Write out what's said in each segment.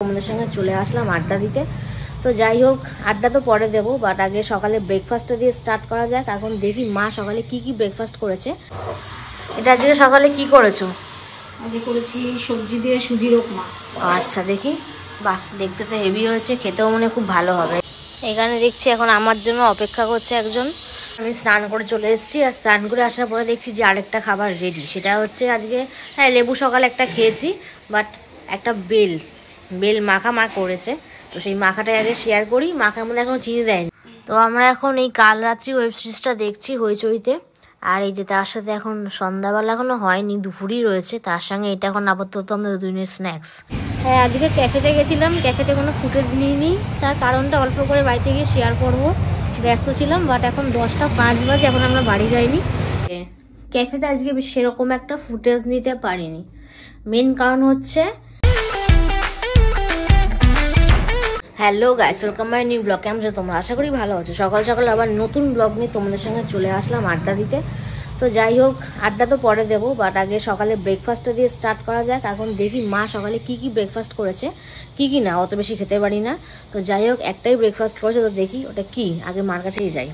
তোমাদের সঙ্গে চলে আসলাম আড্ডা দিতে। তো যাই হোক, আড্ডা তো পরে দেবো, বাট আগে সকালে ব্রেকফাস্টটা দিয়ে স্টার্ট করা যাক। এখন দেখি মা সকালে কি কি ব্রেকফাস্ট করেছে। এটা আজকে সকালে কি করেছো? আজকে করেছি সবজি দিয়ে সুজির উপমা। আচ্ছা দেখি, বাহ দেখতে তো হেভি হয়েছে, খেতেও মনে খুব ভালো হবে। এখানে দেখছি এখন আমার জন্য অপেক্ষা করছে একজন। আমি স্নান করে চলে এসেছি, আর স্নান করে আসার পরে দেখছি যে আরেকটা খাবার রেডি। সেটা হচ্ছে আজকে, হ্যাঁ লেবু সকালে একটা খেয়েছি, বাট একটা বেল মাখা মা করেছে। তো সেই মাখাটাই আগে শেয়ার করি। মাখার মধ্যে এখন চিনি দেয়নি। তো আমরা এখন এই কাল রাত্রি ওয়েব সিরিজটা দেখছি হইচইতে। আর এই যে তার সাথে এখন সন্ধ্যাবেলা এখনো হয়নি, দুপুরই রয়েছে। তার সঙ্গে এটা এখন আপাতত আমরা দুদিনের স্ন্যাক্স। হ্যাঁ আজকে ক্যাফেতে গেছিলাম, ক্যাফেতে কোনো ফুটেজ নিইনি। তার কারণটা অল্প করে বাড়িতে গিয়ে শেয়ার করব। ব্যস্ত ছিলাম, বাট এখন 10:05 বাজে, এখন আমরা বাড়ি যাইনি। ক্যাফেতে আজকে সেরকম একটা ফুটেজ নিতে পারিনি। মেন কারণ হচ্ছে, hello guys, welcome my new blog. কেমন আছো তোমরা? আশা করি ভালো আছো। সকাল সকাল আবার নতুন ব্লগ নিয়ে তোমাদের সঙ্গে চলে আসলাম আড্ডা দিতে। তো যাই হোক, আড্ডা তো পরে দেবো, বাট আগে সকালে ব্রেকফাস্টটা দিয়ে স্টার্ট করা যাক। এখন দেখি মা সকালে কি কি ব্রেকফাস্ট করেছে। কি না, অত বেশি খেতে পারি না। তো যাই হোক, একটাই ব্রেকফাস্ট করেছে, তো দেখি ওটা কি, আগে মার কাছেই যাই।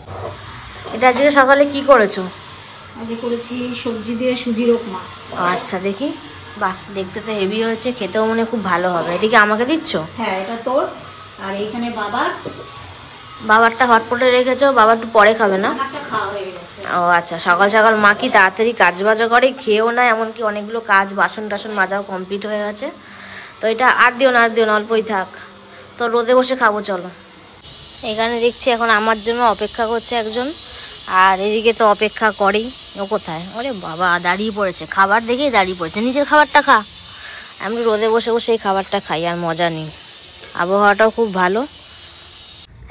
এটা আজকে সকালে কি করেছো? আজকে করেছি সবজি দিয়ে সুজির উপমা। আচ্ছা দেখি, বাহ দেখতে তো হেভি হয়েছে, খেতেও মনে খুব ভালো হবে। এদিকে আমাকে দিচ্ছ? হ্যাঁ এটা তোর, আর এইখানে বাবারটা হটপটে রেখেছো, বাবা একটু পরে খাবে না? খাওয়া হয়ে গেছে। ও আচ্ছা, সকাল সকাল মা কি তাড়াতাড়ি কাজ বাজা করে, খেয়েও না, এমনকি অনেকগুলো কাজ বাসন টাসন মাজাও কমপ্লিট হয়ে গেছে। তো এটা আর দিও না অল্পই থাক। তো রোদে বসে খাবো চলো। এখানে দেখছি এখন আমার জন্য অপেক্ষা করছে একজন, আর এদিকে তো অপেক্ষা করেই। ও কোথায়? ওরে বাবা, দাঁড়িয়ে পড়েছে, খাবার দেখেই দাঁড়িয়ে পড়েছে। নিজের খাবারটা খা, আমি রোদে বসে বসে এই খাবারটা খাই, আর মজা নেই। আবহাওয়াটাও খুব ভালো।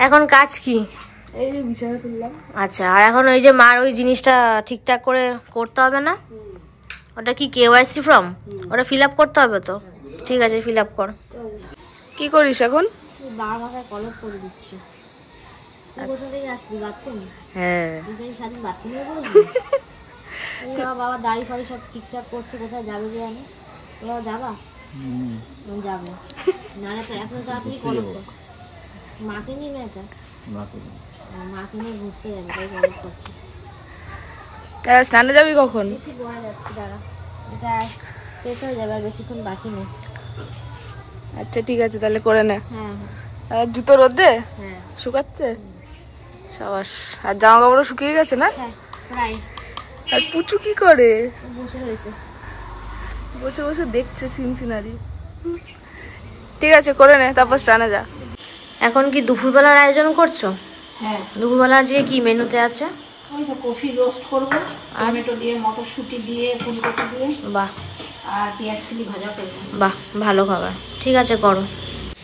এখন কাজ কি? এই যে বিছানা তুললাম। আচ্ছা, আর এখন ওই যে মার ওই জিনিসটা ঠিকঠাক করে করতে হবে না? ওটা কি KYC ফর্ম? ওটা ফিল আপ করতে হবে তো? ঠিক আছে, ফিল আপ কর। কি করিস এখন? বাবার মাথায় কলপ করে দিচ্ছি। কোথা থেকে আসবি? বাথরুম? হ্যাঁ সারাদিন বাথরুমে বসবি? বাবা দাড়ি ফাড়ি সব ঠিকঠাক করছে, কোথায় যাবে যে আমি? তোমরা যাবা? যাবো না, তো এত তাড়াতাড়ি কলপ কর। মাকে নিয়ে না, এটা মাকে নিয়ে ঘুরতে যাবে, তাই কলপ করছে। স্নানে যাবি কখন? একটু পরে যাচ্ছি, দাঁড়া, এটা শেষ হয়ে যাবে, আর বেশিক্ষণ বাকি নেই। আচ্ছা ঠিক আছে, তাহলে করে নে। হ্যাঁ আর জুতো রোদে হ্যাঁ শুকাচ্ছে? সাবাস। আর জামা কাপড়ও শুকিয়ে গেছে না? হ্যাঁ প্রায়। আর পুচু কি করে? বসে রয়েছে, বসে বসে দেখছে সিনসিনারি। ঠিক আছে, করে নে, তারপর স্নানে যা। এখন কি দুপুরবেলার আয়োজন করছো? হ্যাঁ, দুপুরবেলা আজকে কি মেনুতে আছে? ওই তো কফি রোস্ট করবো, টমেটো দিয়ে, মটরশুঁটি দিয়ে, ফুলকপি দিয়ে, বাহ আর পেঁয়াজ কুলি ভাজা করবো। বাহ, ভালো খাবার। ঠিক আছে, করো।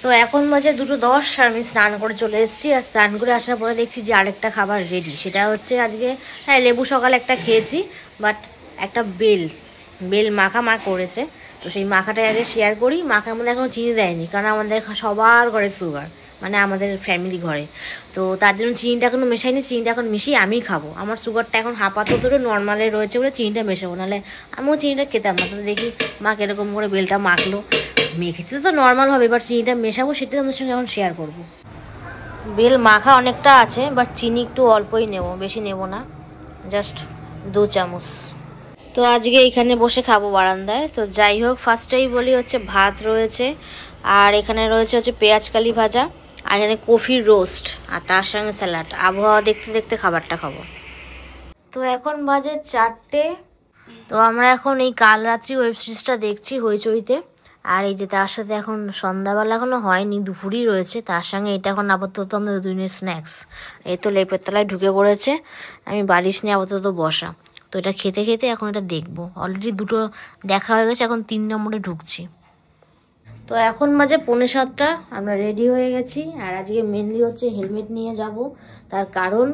তো এখন বাজে 2:10, আর আমি স্নান করে চলে এসেছি। আর স্নান করে আসার পরে দেখছি যে আরেকটা খাবার রেডি। সেটা হচ্ছে আজকে, হ্যাঁ লেবু সকালে একটা খেয়েছি, বাট একটা বেল মাখা মা করেছে। তো সেই মাখাটাই আগে শেয়ার করি। মাখার মধ্যে এখন চিনি দেয়নি, কারণ আমাদের সবার ঘরে সুগার, মানে আমাদের ফ্যামিলি ঘরে। তো তার জন্য চিনিটা এখনো মেশাইনি। চিনিটা এখন মিশিয়ে আমিই খাবো। আমার সুগারটা এখন আপাতত নর্মালে রয়েছে বলে চিনিটা মেশাবো, নাহলে আমিও চিনিটা খেতাম না। তো দেখি মা কিরকম করে বেলটা মাখলো। মেখেছিল তো নর্মাল হবে, এবার চিনিটা মেশাবো, সেটা তোমাদের সঙ্গে এখন শেয়ার করবো। বেল মাখা অনেকটা আছে, বাট চিনি একটু অল্পই নেব, বেশি নেব না, জাস্ট 2 চামচ। তো আজকে এইখানে বসে খাবো বারান্দায়। তো যাই হোক, ফার্স্টেই বলি হচ্ছে ভাত রয়েছে, আর এখানে রয়েছে হচ্ছে পেঁয়াজ কালি ভাজা, আর এখানে কফির রোস্ট, আর তার সঙ্গে স্যালাড। আবহাওয়া দেখতে দেখতে খাবারটা খাবো। তো এখন বাজে 4টে। তো আমরা এখন এই কাল রাত্রি ওয়েব সিরিজটা দেখছি হইচইতে। আর এই যে তার সাথে এখন সন্ধ্যাবেলা এখনো হয়নি, দুপুরই রয়েছে। তার সঙ্গে এটা এখন আপাতত আমরা দুদিনের স্ন্যাক্স। এই তো লেপের তলায় ঢুকে পড়েছে, আমি বালিশ নিয়ে আপাতত বসা। তো এটা খেতে খেতে এখন এটা দেখবো। অলরেডি 2টো দেখা হয়ে গেছে, এখন 3 নম্বরে ঢুকছি। তো এখন বাজে 6:45, আমরা রেডি হয়ে গেছি। আর আজকে মেনলি হচ্ছে হেলমেট নিয়ে যাব। তার কারণ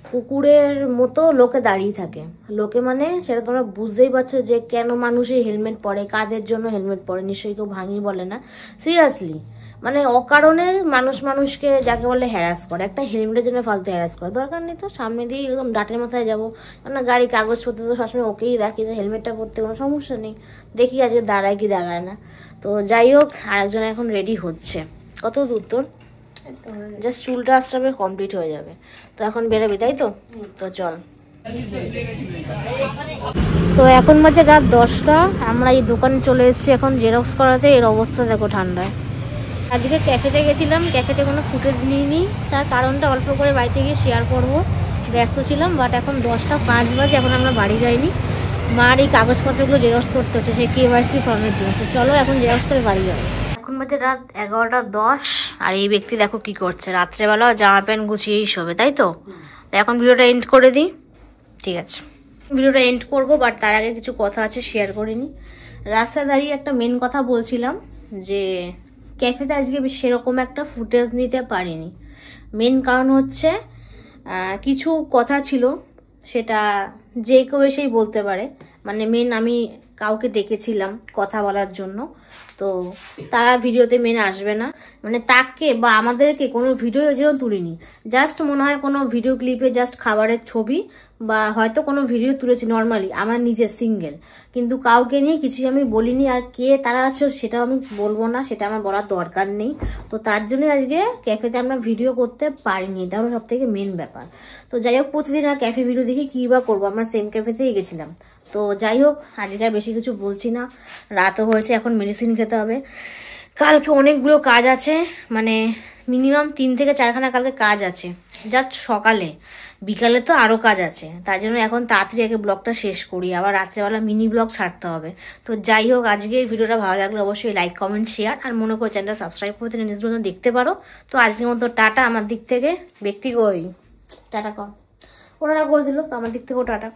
কুকুরের মতো লোকে দাঁড়িয়ে থাকে। লোকে মানে সেটা তোমরা বুঝতেই পারছো যে কেন মানুষই হেলমেট পরে, কাদের জন্য হেলমেট পরে। নিশ্চয়ই কেউ ভাঙি বলে না, সিরিয়াসলি। মানে অকারণে মানুষকে যাকে বলে হ্যারাস করে, একটা হেলমেটের জন্য ফালতু হ্যারাস করে দরকার নেই। তো সামনে দিয়ে একদম ডাটের মাথায় যাবো, কেননা গাড়ি কাগজপত্র তো সবসময় ওকেই রাখি, তো হেলমেটটা পরতে কোনো সমস্যা নেই। দেখি আজকে দাঁড়ায় কি দাঁড়ায় না। তো তো যাই হোক, আরেকজন এখন রেডি হচ্ছে। কত দূর তোর? জাস্ট চুলটা আসতে কমপ্লিট হয়ে যাবে। তো এখন বেরোবি, তাই তো? তো চল। তো এখন বাজে রাত 10টা। আমরা এই দোকানে চলে এসেছি এখন জেরক্স করাতে। এর অবস্থা দেখো ঠান্ডায়। আজকে ক্যাফেতে গেছিলাম, ক্যাফেতে কোনো ফুটেজ নিইনি, তার কারণটা অল্প করে বাড়িতে গিয়ে শেয়ার করবো। ব্যস্ত ছিলাম, বাট এখন 10টা 5 বাজে, এখন আমরা বাড়ি যাইনি। মার এই কাগজপত্রগুলো জেরক্স করতে হচ্ছে সেই KYC ফর্মের জন্য। তো চলো এখন জেরক্স করে বাড়ি যাবো। এখন বাজে রাত 11টা 10। আর এই ব্যক্তি দেখো কি করছে, রাত্রেবেলা জামা প্যান্ট গুছিয়েই শোবে, তাই তো? এখন ভিডিওটা এন্ড করে দিই। ঠিক আছে, ভিডিওটা এন্ড করবো, বাট তার আগে কিছু কথা আছে শেয়ার করিনি। রাস্তায় দাঁড়িয়ে একটা মেন কথা বলছিলাম যে ক্যাফেতে আজকে সেরকম একটা ফুটেজ নিতে পারিনি। মেন কারণ হচ্ছে কিছু কথা ছিল, সেটা যে কেউ এসেই বলতে পারে। মানে মেন আমি কাউকে ডেকেছিলাম কথা বলার জন্য, তো তারা ভিডিওতে মেন আসবে না। মানে তাকে বা আমাদেরকে কোনো ভিডিও যেন তুলিনি, জাস্ট মনে হয় কোনো ভিডিও ক্লিপে জাস্ট খাবারের ছবি বা হয়তো কোনো ভিডিও তুলেছি নর্মালি আমার নিজের সিঙ্গেল, কিন্তু কাউকে নিয়ে কিছুই আমি বলিনি। আর কে তারা আছে সেটাও আমি বলবো না, সেটা আমার বলার দরকার নেই। তো তার জন্য আজকে ক্যাফেতে আমরা ভিডিও করতে পারিনি, এটা হলো সব থেকে মেন ব্যাপার। তো যাই হোক, প্রতিদিন আর ক্যাফে ভিডিও দেখে কি বা করবো, আমরা সেম ক্যাফেতেই গেছিলাম। তো যাই হোক, আজকে আর বেশি কিছু বলছি না, রাতও হয়েছে, এখন মেডিসিন খেতে হবে। কালকে অনেকগুলো কাজ আছে, মানে মিনিমাম 3 থেকে 4খানা কালকে কাজ আছে জাস্ট সকালে, বিকালে তো আরও কাজ আছে। তার জন্য এখন তাড়াতাড়ি আগে ব্লগটা শেষ করি, আবার রাত্রেবেলা মিনি ব্লগ ছাড়তে হবে। তো যাই হোক, আজকে এই ভিডিওটা ভালো লাগলে অবশ্যই লাইক কমেন্ট শেয়ার, আর মনে করো চ্যানেলটা সাবস্ক্রাইব করতে নিজের মতো দেখতে পারো। তো আজকের মতো টাটা আমার দিক থেকে। ব্যক্তি কই টাটা কর, ওনারা বলে দিল, তো আমার দিক থেকেও টাটা।